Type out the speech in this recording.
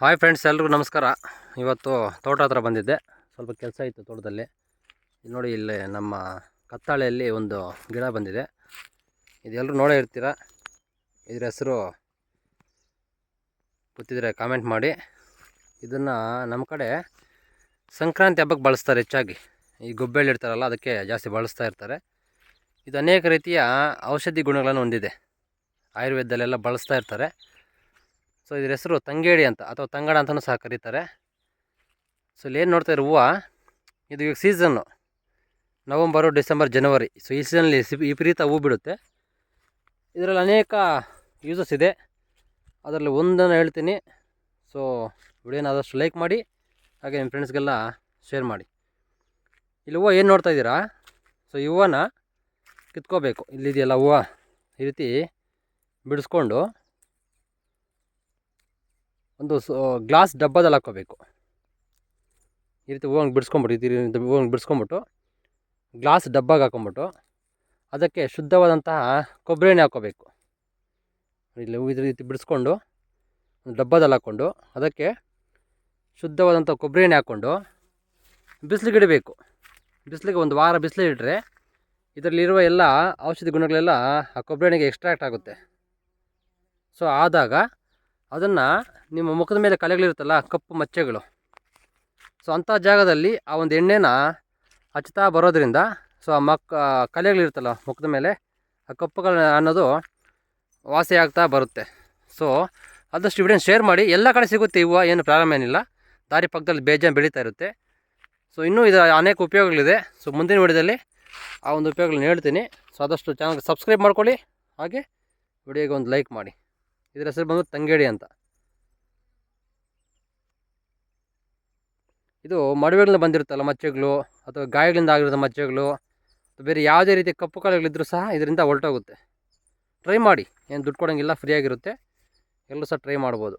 Hi friends, ಎಲ್ರಿಗೂ ನಮಸ್ಕಾರ. ಇವತ್ತು ತೋಟ ಹತ್ರ ಬಂದಿದ್ದೆ. ಸ್ವಲ್ಪ ಕೆಲಸ ಇತ್ತು ತೋಟದಲ್ಲಿ. ನೋಡಿ, ಇಲ್ಲಿ ನಮ್ಮ ಕತ್ತಾಳೆಯಲ್ಲಿ ಒಂದು ಗಿಡ ಬಂದಿದೆ. ಇದೆಲ್ಲರೂ ನೋಡೇ ಇರ್ತೀರ. ಇದ್ರ ಹೆಸರು ಗೊತ್ತಿದ್ರೆ ಕಾಮೆಂಟ್ ಮಾಡಿ. ಇದನ್ನು ನಮ್ಮ ಕಡೆ ಸಂಕ್ರಾಂತಿ ಹಬ್ಬಕ್ಕೆ ಬಳಸ್ತಾರೆ ಹೆಚ್ಚಾಗಿ. ಈ ಗೊಬ್ಬೆಳ್ಳು ಇರ್ತಾರಲ್ಲ, ಅದಕ್ಕೆ ಜಾಸ್ತಿ ಬಳಸ್ತಾ ಇರ್ತಾರೆ. ಇದು ಅನೇಕ ರೀತಿಯ ಔಷಧಿ ಗುಣಗಳನ್ನು ಹೊಂದಿದೆ. ಆಯುರ್ವೇದದಲ್ಲೆಲ್ಲ ಬಳಸ್ತಾ ಇರ್ತಾರೆ. ಸೊ ಇದ್ರ ಹೆಸರು ತಂಗೇಡಿ ಅಂತ ಅಥವಾ ತಂಗಡ ಅಂತಲೂ ಸಹ ಕರೀತಾರೆ. ಸೊ ಇಲ್ಲಿ ಏನು ನೋಡ್ತಾ ಇರೋ ಹೂವು, ಇದು ಈಗ ಸೀಸನ್ನು ನವಂಬರು, ಡಿಸೆಂಬರ್, ಜನವರಿ. ಸೊ ಈ ಸೀಸನಲ್ಲಿ ವಿಪರೀತ ಹೂ ಬಿಡುತ್ತೆ. ಇದರಲ್ಲಿ ಅನೇಕ ಯೂಸಸ್ ಇದೆ. ಅದರಲ್ಲಿ ಒಂದನ್ನು ಹೇಳ್ತೀನಿ. ಸೊ ವಿಡಿಯೋನ ಆದಷ್ಟು ಲೈಕ್ ಮಾಡಿ, ಹಾಗೆ ನಿಮ್ಮ ಫ್ರೆಂಡ್ಸ್ಗೆಲ್ಲ ಶೇರ್ ಮಾಡಿ. ಇಲ್ಲಿ ಹೂವು ಏನು ನೋಡ್ತಾ ಇದ್ದೀರಾ? ಸೊ ಈ ಹೂವನ್ನ ಕಿತ್ಕೋಬೇಕು. ಇಲ್ಲಿದೆಯಲ್ಲ ಹೂವು, ಈ ರೀತಿ ಬಿಡಿಸ್ಕೊಂಡು ಒಂದು ಗ್ಲಾಸ್ ಡಬ್ಬದಲ್ಲಿ ಹಾಕ್ಕೋಬೇಕು. ಈ ರೀತಿ ಹೂವಂಗೆ ಬಿಡಿಸ್ಕೊಂಬಿಟ್ಟು ಗ್ಲಾಸ್ ಡಬ್ಬಾಗೆ ಹಾಕ್ಕೊಂಬಿಟ್ಟು ಅದಕ್ಕೆ ಶುದ್ಧವಾದಂತಹ ಕೊಬ್ಬರಿ ಎಣ್ಣೆ ಹಾಕ್ಕೋಬೇಕು. ಇಲ್ಲಿ ಇದ್ರ ರೀತಿ ಬಿಡಿಸ್ಕೊಂಡು ಒಂದು ಡಬ್ಬದಲ್ಲಿ ಹಾಕ್ಕೊಂಡು ಅದಕ್ಕೆ ಶುದ್ಧವಾದಂಥ ಕೊಬ್ಬರಿ ಎಣ್ಣೆ ಹಾಕ್ಕೊಂಡು ಬಿಸಿಲಿಗೆ ಇಡಬೇಕು. ಬಿಸಿಲಿಗೆ ಒಂದು ವಾರ ಬಿಸಿಲಿಗೆ ಇಟ್ಟರೆ ಇದರಲ್ಲಿರುವ ಎಲ್ಲ ಔಷಧಿ ಗುಣಗಳೆಲ್ಲ ಆ ಕೊಬ್ಬರಿ ಎಣ್ಣೆಗೆ ಎಕ್ಸ್ಟ್ರಾಕ್ಟ್ ಆಗುತ್ತೆ. ಸೊ ಆದಾಗ ಅದನ್ನು ನಿಮ್ಮ ಮುಖದ ಮೇಲೆ ಕಲೆಗಳಿರುತ್ತಲ್ಲ, ಕಪ್ಪು ಮಚ್ಚೆಗಳು, ಸೊ ಅಂಥ ಜಾಗದಲ್ಲಿ ಆ ಒಂದು ಎಣ್ಣೆನ ಹಚ್ತಾ ಬರೋದ್ರಿಂದ ಸೊ ಆ ಕಲೆಗಳಿರುತ್ತಲ್ಲ ಮುಖದ ಮೇಲೆ, ಆ ಕಪ್ಪುಗಳು ಅನ್ನೋದು ವಾಸಿ ಆಗ್ತಾ ಬರುತ್ತೆ. ಸೊ ಆದಷ್ಟು ವಿಡಿಯೋನ ಶೇರ್ ಮಾಡಿ. ಎಲ್ಲ ಕಡೆ ಸಿಗುತ್ತೆ ಹೂವು, ಏನು ಪ್ರಾಬ್ಲಮ್ ಏನಿಲ್ಲ. ದಾರಿ ಪಕ್ಕದಲ್ಲಿ ಬೇಜಾನ್ ಬೆಳೀತಾ ಇರುತ್ತೆ. ಸೊ ಇನ್ನೂ ಇದು ಅನೇಕ ಉಪಯೋಗಗಳಿದೆ. ಸೊ ಮುಂದಿನ ವಿಡಿಯೋದಲ್ಲಿ ಆ ಒಂದು ಉಪಯೋಗಗಳನ್ನ ಹೇಳ್ತೀನಿ. ಸೊ ಆದಷ್ಟು ಚಾನಲ್ಗೆ ಸಬ್ಸ್ಕ್ರೈಬ್ ಮಾಡ್ಕೊಳ್ಳಿ, ಹಾಗೆ ವಿಡಿಯೋಗೆ ಒಂದು ಲೈಕ್ ಮಾಡಿ. ಇದರ ಹೆಸರು ಬಂದು ತಂಗೇಡಿ ಅಂತ. ಇದು ಮಡುವೆಗಳಿಂದ ಬಂದಿರುತ್ತಲ್ಲ ಮಚ್ಚೆಗಳು, ಅಥವಾ ಗಾಯಗಳಿಂದ ಆಗಿರೋ ಮಚ್ಚೆಗಳು, ಬೇರೆ ಯಾವುದೇ ರೀತಿಯ ಕಪ್ಪು ಕಲೆಗಳಿದ್ದರೂ ಸಹ ಇದರಿಂದ ಹೊರಟೋಗುತ್ತೆ. ಟ್ರೈ ಮಾಡಿ, ಏನು ದುಡ್ಡು ಕೊಡೋಂಗಿಲ್ಲ, ಫ್ರೀಯಾಗಿರುತ್ತೆ. ಎಲ್ಲರೂ ಸಹ ಟ್ರೈ ಮಾಡ್ಬೋದು.